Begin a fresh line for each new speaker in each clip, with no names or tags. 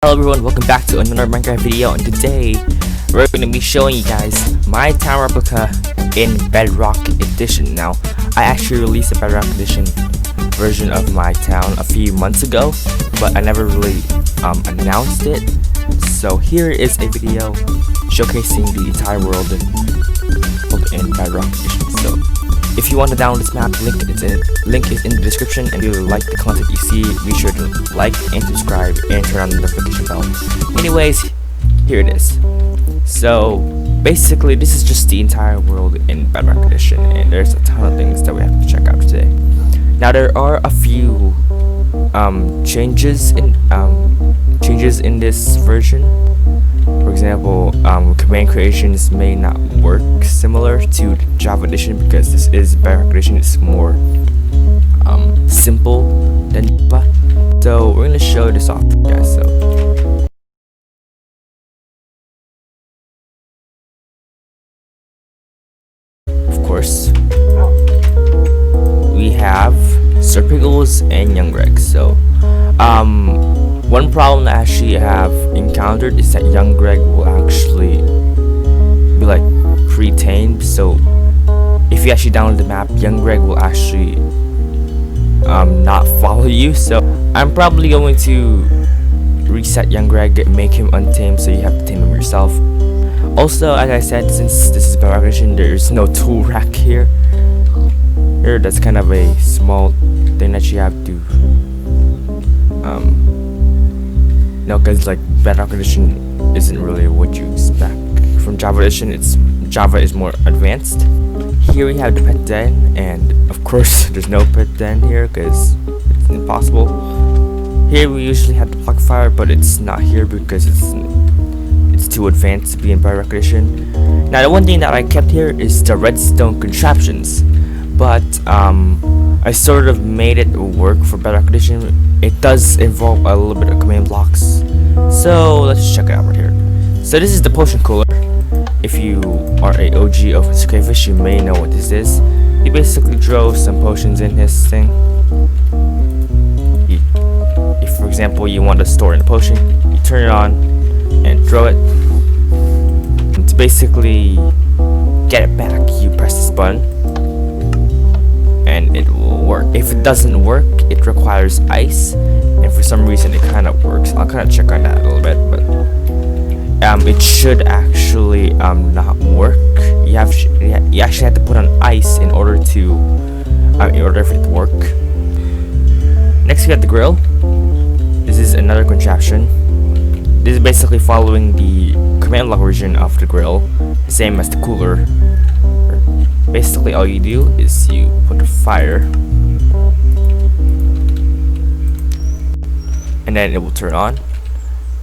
Hello everyone, welcome back to another Minecraft video, and today we're going to be showing you guys my town replica in Bedrock Edition. Now, I actually released a Bedrock Edition version of my town a few months ago, but I never really announced it. So here is a video showcasing the entire world in Bedrock Edition. So if you want to download this map, link is in the description, and if you like the content you see, be sure to like and subscribe and turn on the notification bell. Anyways, here it is. So basically this is just the entire world in Bedrock Edition, and there's a ton of things that we have to check out today. Now there are a few changes in this version. For example, command creations may not work similar to Java Edition because this is Bedrock Edition. It's more simple than Java. So we're gonna show this off, guys. So of course we have Sir Pickles and Young Greg. So one problem that I actually have encountered is that Young Greg will actually be like pre-tamed. So if you actually download the map, Young Greg will actually not follow you. So I'm probably going to reset Young Greg, make him untamed, so you have to tame him yourself. Also, as I said, since this is Bedrock Edition, there's no tool rack here. That's kind of a small thing that you have to because like Bedrock Edition isn't really what you expect from Java Edition. Java is more advanced. Here we have the pet den, and of course there's no pet den here because it's impossible. Here we usually have the block fire, but it's not here because it's too advanced to be in Bedrock Edition. Now the one thing that I kept here is the redstone contraptions, but I sort of made it work for Bedrock Edition. It does involve a little bit of command blocks, so let's check it out right here. So this is the potion cooler. If you are a OG of Crayfish, you may know what this is. He basically drove some potions in his thing. If for example you want to store in a potion, you turn it on and throw it. And to basically get it back, you press this button and it will work. If it doesn't work, it requires ice, and for some reason it kind of works. I'll kind of check on that a little bit, but it should actually not work. You actually have to put on ice in order for it to work. Next we got the grill. This is another contraption. This is basically following the command block version of the grill, same as the cooler. Basically all you do is you put a fire and then it will turn on,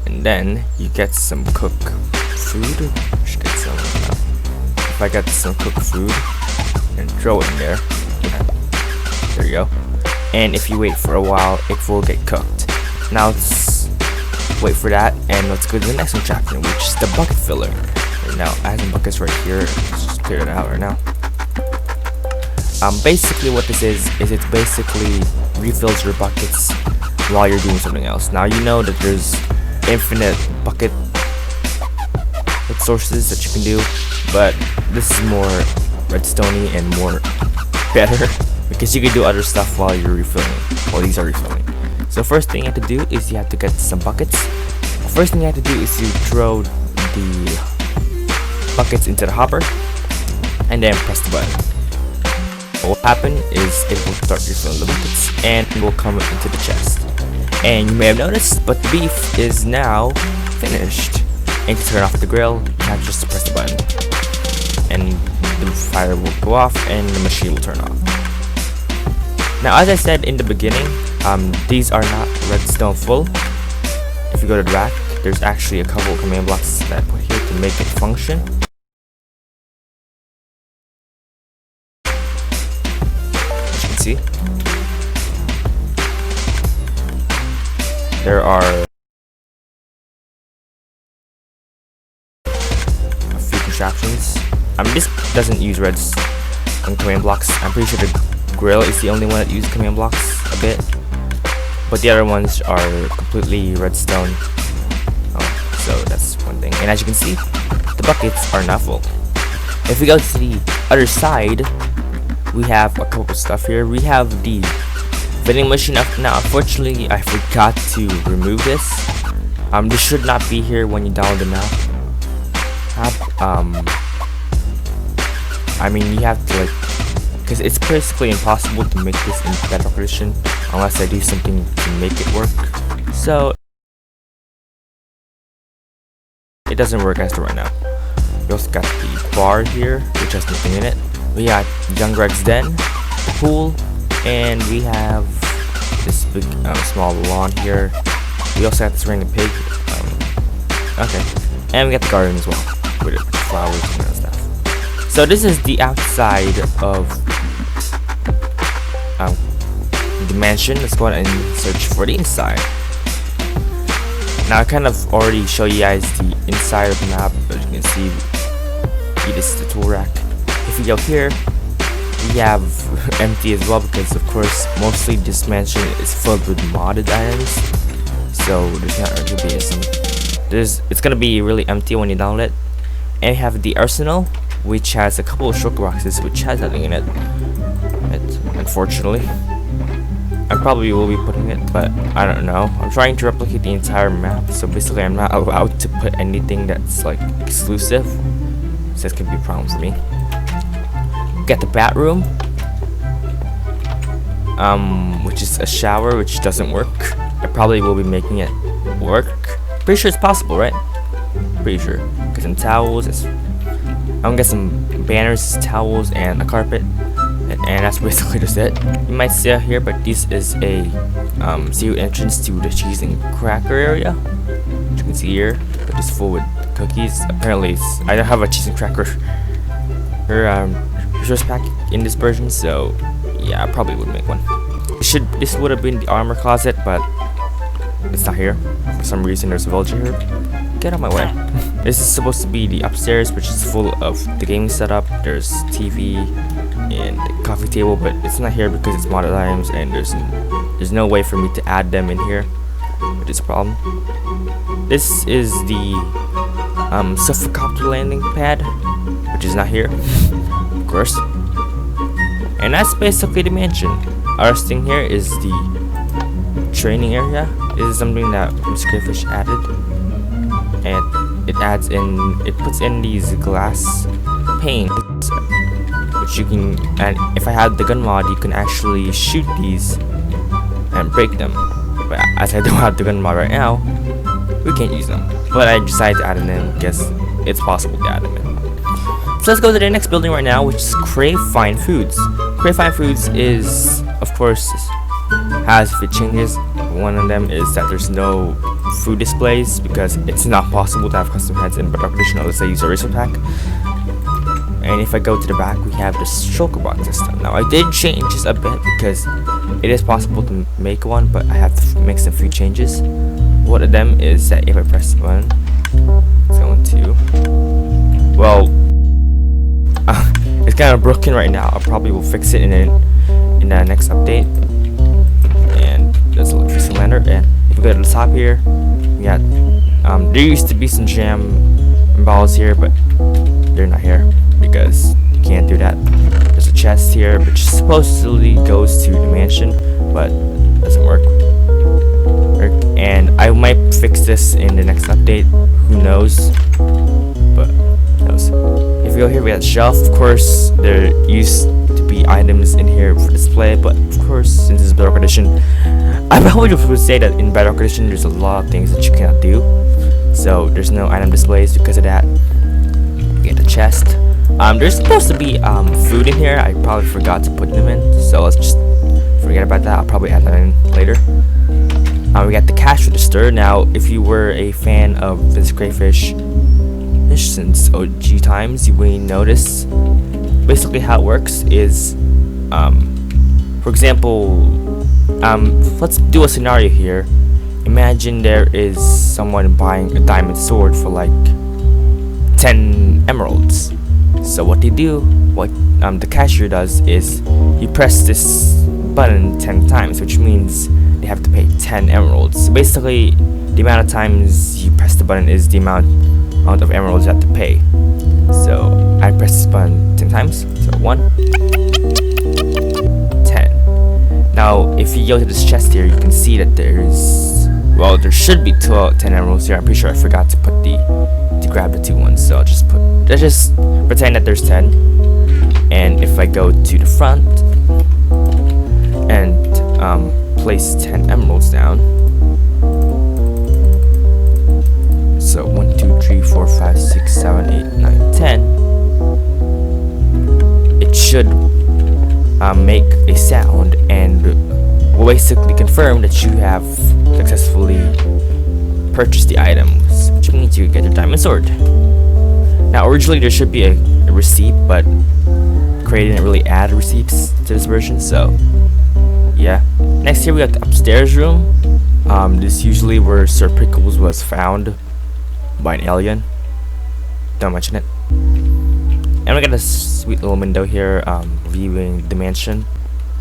and then you get some cooked food. If I get some cooked food and throw it in there, there you go. And if you wait for a while, it will get cooked. Now let's wait for that, and let's go to the next contraption, which is the bucket filler. Right now I have some buckets right here. Let's just clear it out right now. Basically what this is it basically refills your buckets while you're doing something else. Now you know that there's infinite bucket sources that you can do, but this is more redstoney and more better because you can do other stuff while you're refilling, while these are refilling. So first thing you have to do is you have to get some buckets. First thing you have to do is you throw the buckets into the hopper and then press the button. What will happen is it will start refilling the buckets and it will come into the chest. And you may have noticed, but the beef is now finished. And to turn off the grill, you have just to press the button, and the fire will go off and the machine will turn off. Now, as I said in the beginning, these are not redstone full. If you go to the rack, there's actually a couple of command blocks that I put here to make it function. See, there are a few contraptions. This doesn't use redstone command blocks. I'm pretty sure the grill is the only one that uses command blocks a bit, but the other ones are completely redstone That's one thing. And as you can see, the buckets are not full. If we go to the other side, we have a couple of stuff here. We have the vending machine up now. Unfortunately, I forgot to remove this. This should not be here when you download the map. I mean, you have to, like, because it's basically impossible to make this in Bedrock Edition unless I do something to make it work. So it doesn't work as of right now. We also got the bar here, which has nothing in it. We got Young Greg's Den, the pool, and we have this big small lawn here. We also have this random pig. Okay, and we got the garden as well with flowers and that stuff. So this is the outside of the mansion. Let's go ahead and search for the inside. Now I kind of already show you guys the inside of the map, but you can see this is the tool rack. If we go here, we have empty as well because of course mostly this mansion is filled with modded items. So there's not going to be some. It's gonna be really empty when you download it. And we have the arsenal, which has a couple of shulker boxes, which has nothing in it. Unfortunately, I probably will be putting it, but I don't know. I'm trying to replicate the entire map, so basically I'm not allowed to put anything that's like exclusive. So this could be a problem for me. Get the bathroom, which is a shower, which doesn't work. I probably will be making it work. Pretty sure it's possible, right? Pretty sure. Get some towels. I'm gonna get some banners, towels, and a carpet. And that's basically just it. You might see it here, but this is a secret entrance to the cheese and cracker area. Which you can see here, but it's full with cookies. Apparently, I don't have a cheese and cracker resource pack in this version, so yeah, I probably would make one. This would have been the armor closet, but it's not here. For some reason, there's a villager here. Get out of my way. This is supposed to be the upstairs, which is full of the gaming setup. There's TV and a coffee table, but it's not here because it's modded items, and there's no way for me to add them in here, which is a problem. This is the Suffocopter landing pad, which is not here, of course. And that's basically the mansion. Our thing here is the training area. This is something that MrCrayfish added, and it puts in these glass panes, which you can, and if I had the gun mod, you can actually shoot these and break them. But as I don't have the gun mod right now, we can't use them. But I decided to add them in because it's possible to add them in. So let's go to the next building right now, which is Crayfish. Crayfish is, of course, has a few changes. One of them is that there's no food displays because it's not possible to have custom heads in Bedrock Edition unless I use a resource pack. And if I go to the back, we have the shulker box system. Now I did change this a bit because it is possible to make one, but I have to make some few changes. One of them is that if I press the button, it's going to, well, it's kind of broken right now. I probably will fix it in the next update. And there's electricity lander. And if we go to the top here, we got there used to be some jam balls here, but they're not here because you can't do that. There's a chest here which supposedly goes to the mansion, but doesn't work. And I might fix this in the next update. Who knows? But who knows? If you go here, we got shelf. Of course, there used to be items in here for display, but of course, since it's Bedrock Edition, I probably would say that in Bedrock Edition there's a lot of things that you cannot do. So there's no item displays because of that. We get the chest. There's supposed to be food in here. I probably forgot to put them in, so let's just forget about that. I'll probably add that in later. We got the cash register. Now, if you were a fan of MrCrayfish since OG times, you may notice basically how it works is, for example, let's do a scenario here. Imagine there is someone buying a diamond sword for like 10 emeralds. So what they do, what the cashier does is you press this button 10 times, which means they have to pay 10 emeralds. So basically, the amount of times you press the button is the amount of emeralds you have to pay. So I press this button 10 times. So 1, 10. Now if you go to this chest here, you can see that there's, well, there should be 10 emeralds here. I'm pretty sure I forgot to put to grab the 2 ones. So let's just pretend that there's 10. And if I go to the front and place 10 emeralds down. So 1, 2, 3, 4, 5, 6, 7, 8, 9, 10. It should make a sound and will basically confirm that you have successfully purchased the items, which means you get your diamond sword. Now originally there should be a receipt, but Cray didn't really add receipts to this version, so yeah. Next here we got the upstairs room. This is usually where Sir Pickles was found by an alien. Don't mention it. And we got a sweet little window here, viewing the mansion.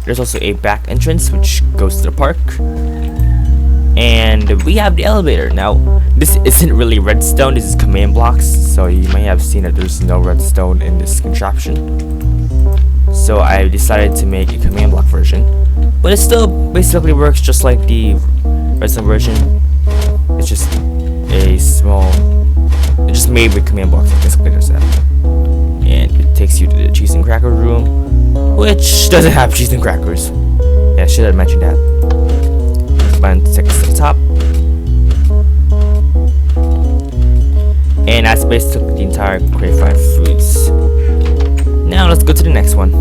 There's also a back entrance which goes to the park. And we have the elevator. Now, this isn't really redstone, this is command blocks, so you may have seen that there's no redstone in this contraption. So I decided to make a command block version. But it still basically works just like the redstone version. It's just it's just made with command blocks, basically just that. And it takes you to the cheese and cracker room, which doesn't have cheese and crackers. Yeah, I should have mentioned that. Button takes to the top. And that's basically the entire Crayfish foods. Now let's go to the next one.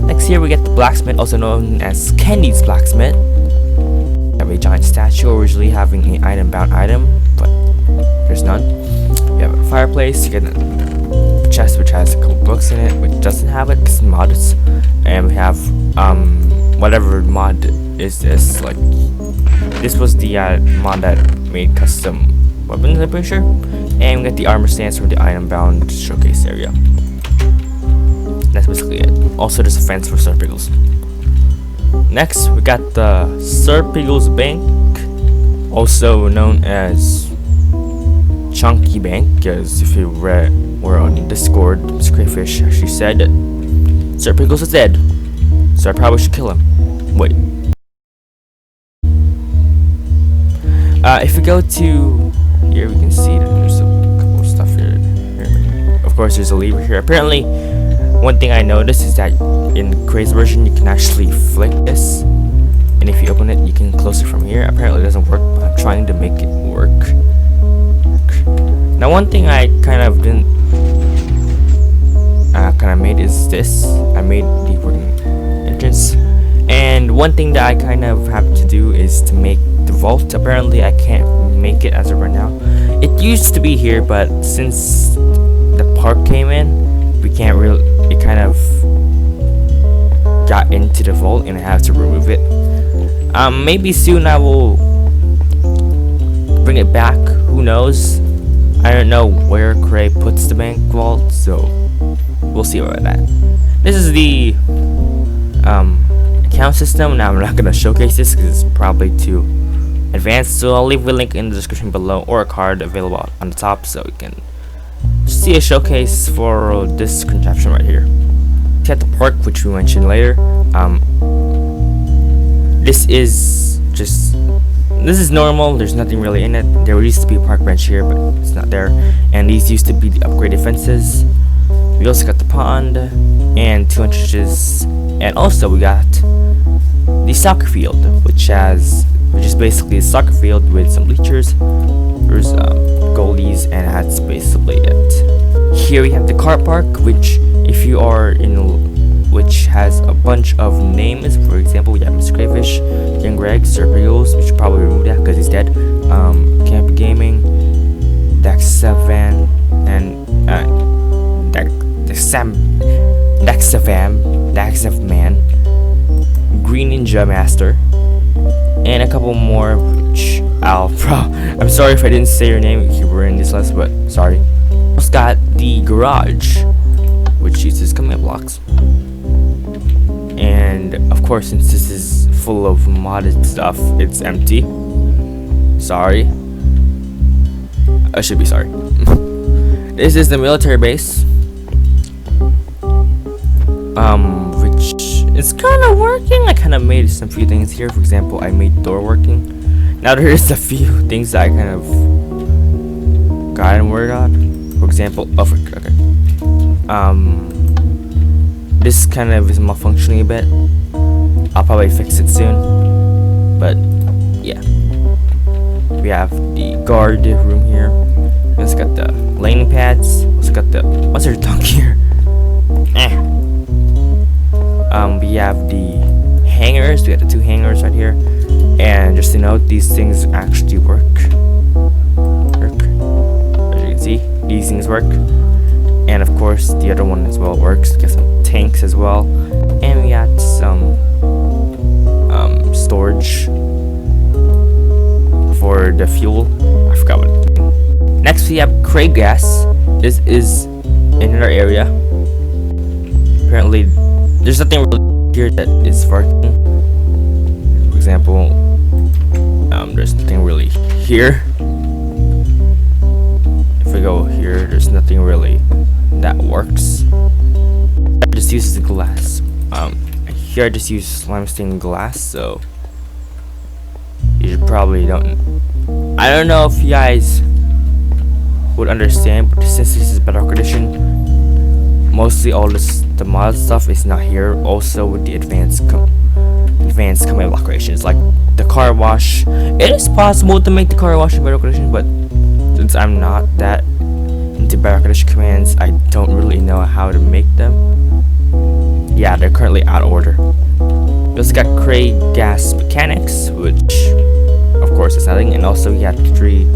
Next here we get the blacksmith, also known as Kenny's blacksmith. We have a giant statue originally having an item-bound item, but there's none. We have a fireplace, you get a chest which has a couple books in it, which doesn't have it, it's mods. And we have whatever mod is this, like this was the mod that made custom weapons, I'm pretty sure. And we got the armor stands from the item-bound showcase area. That's basically it. Also, there's a fence for Sir Pickles. Next, we got the Sir Pickles Bank, also known as Chunky Bank, because if you were on Discord, MrCrayfish actually said that Sir Pickles is dead, so I probably should kill him. Wait. If we go to here, we can see that there's a couple of stuff here. Of course, there's a lever here. Apparently, one thing I noticed is that in Cray's version, you can actually flick this, and if you open it, you can close it from here. Apparently, it doesn't work, but I'm trying to make it work. Now, one thing I kind of didn't made is this. I made the working entrance, and one thing that I kind of have to do is to make the vault. Apparently, I can't make it as of right now. It used to be here, but since the park came in, we can't really. It kind of got into the vault, and I have to remove it. Maybe soon I will bring it back. Who knows? I don't know where Cray puts the bank vault, so we'll see about that. This is the account system. Now I'm not gonna showcase this because it's probably too advanced, so I'll leave a link in the description below or a card available on the top so you can see a showcase for this contraption right here. At the park, which we mentioned later, this is normal. There's nothing really in it. There used to be a park bench here, but it's not there. And these used to be the upgraded fences. We also got the pond and 2 entrances, and also we got the soccer field, which is basically a soccer field with some bleachers. There's goalies, and that's basically it. Here we have the car park, which has a bunch of names. For example, we have MrCrayfish, Young Greg, Sir Pickles, which probably removed that because he's dead. Camp Gaming, Daxavan, and Daxavman, Green Ninja Master, and a couple more, which I'm sorry if I didn't say your name if you were in this list, but sorry. Also got the garage, which uses command blocks. And of course, since this is full of modded stuff. It's empty. Sorry. I should be sorry. This is the military base. Which is kind of working. I kind of made some few things here. For example, I made door working. Now there is a few things that I kind of gotten word on. For example, okay. This kind of is malfunctioning a bit. I'll probably fix it soon. But yeah, we have the guard room here. It's got the landing pads. Also got the what's their dunk here? We have the hangers. We got the 2 hangers right here. And just to note, these things actually work. As you can see, these things work. And of course, the other one as well works. Got some tanks as well. And we got some storage for the fuel. I forgot what. Next, we have Cray gas. This is another area. Apparently, there's nothing really here that is working. For example, there's nothing really here. If we go here, there's nothing really that works. I just use the glass. Here I just use limestone glass, so you probably don't. I don't know if you guys would understand, but since this is Bedrock Edition, mostly all the mod stuff is not here. Also with the advanced command block creations, like the car wash. It is possible to make the car wash in Bedrock Edition, but since I'm not that into Bedrock Edition commands, I don't really know how to make them. Yeah, they're currently out of order. We also got Cray gas mechanics, which of course is nothing, and also we got the 3.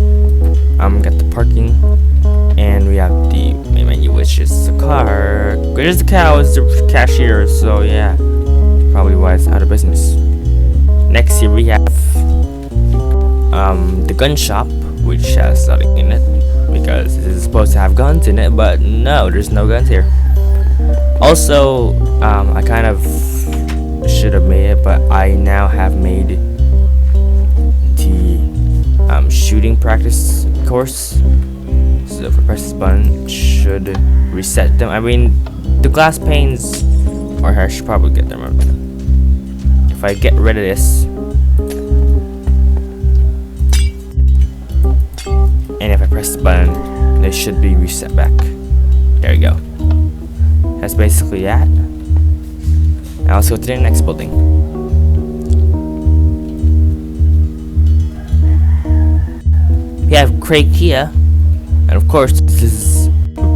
Got the parking, and we have the main menu, which is the car. Which is the cow, is the cashier. So yeah, probably why it's out of business. Next here we have the gun shop, which has nothing in it because this is supposed to have guns in it, but no, there's no guns here. Also, I kind of should have made it, but I now have made the shooting practice course. So if I press this button, it should reset them. I mean, the glass panes, or I should probably get them. If I get rid of this, and if I press the button, they should be reset back. There you go. That's basically that. Now let's go to the next building. We have Cray Kia, and of course this is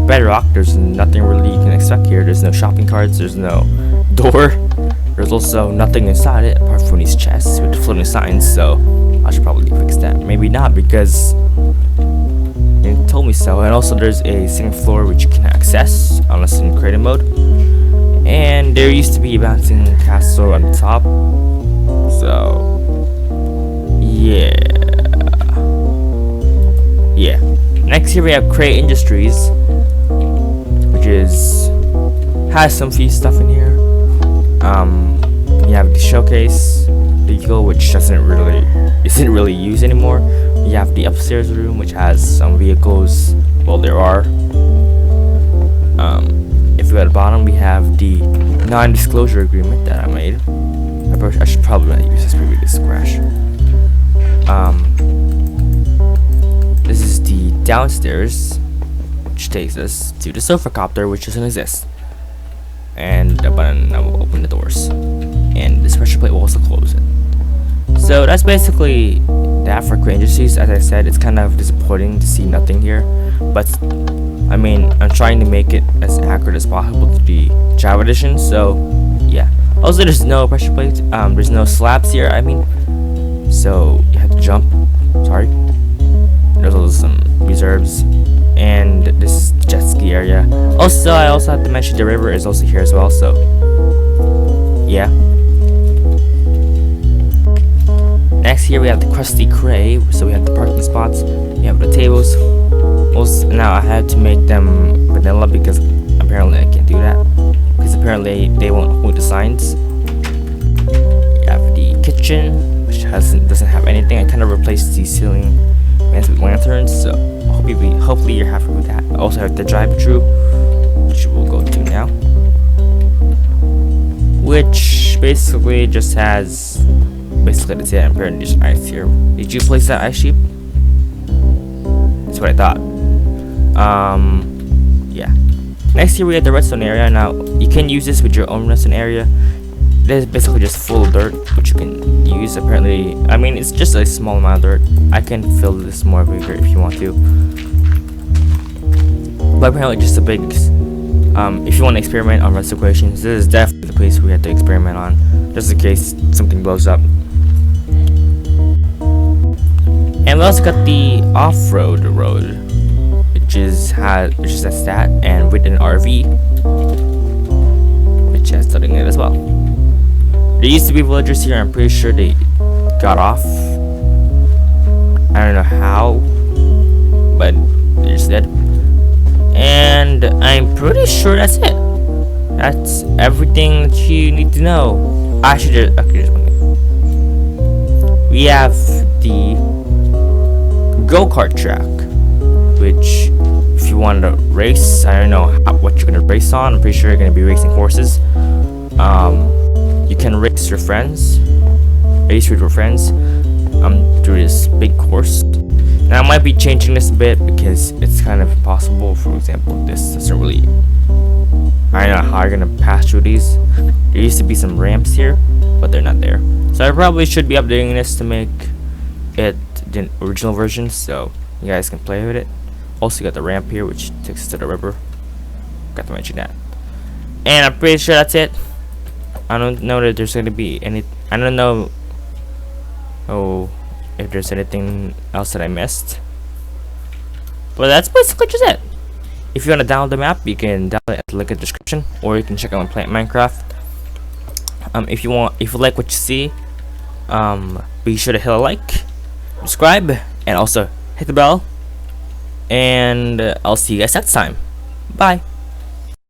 Bedrock. There's nothing really you can expect here. There's no shopping carts, there's no door, there's also nothing inside it apart from these chests with floating signs, so I should probably fix that. Maybe not, because you told me so. And also there's a second floor which you can access unless in creative mode, and there used to be a bouncing castle on the top, so yeah. Next here we have Cray Industries, which has some few stuff in here. You have the showcase vehicle, which isn't really used anymore. You have the upstairs room, which has some vehicles. Well, there are. If you go at the bottom, we have the non-disclosure agreement that I made. I should probably not use this previous crash. This is the downstairs, which takes us to the sofa copter, which doesn't exist. And the button will open the doors, and this pressure plate will also close it. So that's basically that for Cray Industries. As I said, it's kind of disappointing to see nothing here, but I mean, I'm trying to make it as accurate as possible to the Java edition. So yeah. Also, there's no pressure plates. There's no slabs here. I mean, so you have to jump. Sorry. There's also some reserves, and this is the jet ski area. Also, I also have to mention the river is also here as well. So yeah. Next here we have the Krusty Cray. So we have the parking spots. We have the tables. Also, now I had to make them vanilla because apparently I can't do that, because apparently they won't hold the signs. You have the kitchen, which doesn't have anything. I kind of replaced the ceiling fans with lanterns, so hopefully you're happy with that. I also have the drive-through, which we'll go to now, which basically just has that's it. I'm putting just ice here. Did you place that ice sheep? That's what I thought. Yeah. Next here we have the redstone area. Now you can use this with your own redstone area. It is basically just full of dirt, which you can use. Apparently, I mean, it's just a small amount of dirt. I can fill this more bigger if you want to. But apparently, just a big. If you want to experiment on redstone equations, this is definitely the place we have to experiment on, just in case something blows up. And we also got the off-road road, which is a stat, and with an RV, which has studying it as well. There used to be villagers here. I'm pretty sure they got off. I don't know how, but they just did. And I'm pretty sure that's it. That's everything that you need to know. Actually, there's one thing. We have the Go-kart track, which if you want to race, I don't know what you're gonna race on. I'm pretty sure you're gonna be racing horses. You can race your friends, through this big course. Now I might be changing this a bit because it's kind of impossible. For example, this doesn't really, I don't know how you're gonna pass through these. There used to be some ramps here, but they're not there. So I probably should be updating this to make it the original version, so you guys can play with it. Also got the ramp here, which takes us to the river. Got to mention that. And I'm pretty sure that's it. I don't know that there's gonna be any. I don't know. Oh, if there's anything else that I missed. But that's basically just it. If you want to download the map, you can download it at the link in the description, or you can check out my Plant Minecraft. If you like what you see, be sure to hit a like, subscribe, and also hit the bell. And I'll see you guys next time. Bye.